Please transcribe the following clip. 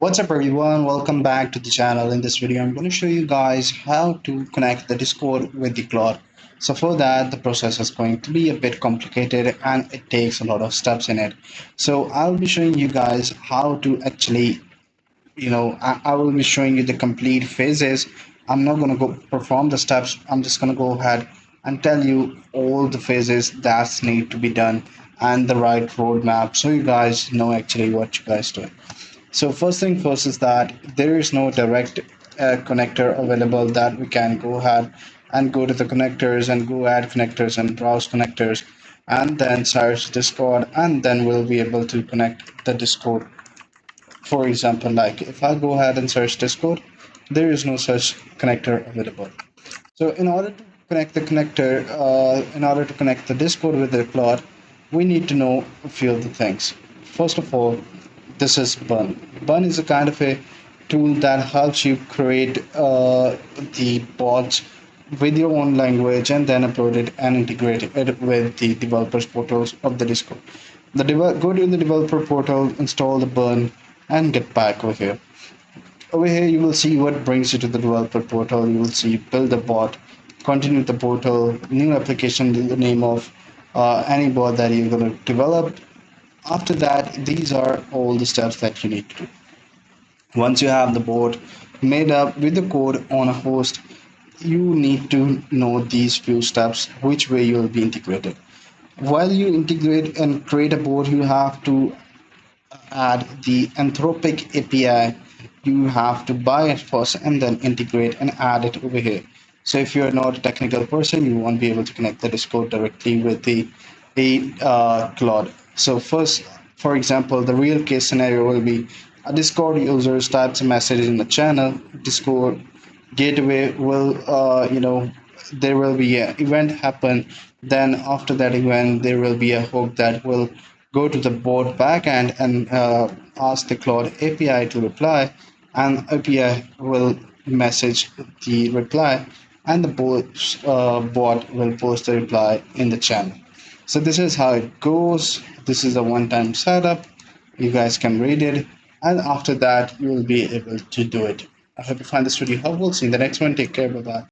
What's up everyone, welcome back to the channel. In this video I'm going to show you guys how to connect the Discord with the Claude. So for that the process is going to be a bit complicated and it takes a lot of steps in it. So I'll be showing you guys how to actually, I will be showing you the complete phases. I'm not going to go perform the steps. I'm just going to go ahead and tell you all the phases that need to be done and the right roadmap so you guys know actually what you guys do. So first thing first is that there is no direct connector available that we can go ahead and go to the connectors and go add connectors and browse connectors and then search Discord and then we'll be able to connect the Discord. For example, like if I go ahead and search Discord, there is no such connector available. So in order to connect the Discord with the Claude, we need to know a few of the things. First of all, this is Bun. Bun is a kind of a tool that helps you create the bots with your own language and then upload it and integrate it with the developers portals of the Discord. Go to the developer portal, install the Bun, and get back over here. Over here, you will see what brings you to the developer portal. You will see build a bot, continue the portal, new application in the name of any bot that you're going to develop. After that, these are all the steps that you need to do. Once you have the bot made up with the code on a host, you need to know these few steps, which way you will be integrated. While you integrate and create a bot, you have to add the Anthropic API. You have to buy it first and then integrate and add it over here. So if you're not a technical person, you won't be able to connect the Discord directly with the Claude. So first, for example, the real case scenario will be a Discord user types a message in the channel. Discord gateway will, there will be an event happen. Then after that event, there will be a hook that will go to the bot backend and ask the Claude API to reply, and API will message the reply, and the bot will post the reply in the channel. So this is how it goes. This is a one-time setup. You guys can read it, and after that, you will be able to do it. I hope you find this video helpful. See you in the next one. Take care. Bye bye.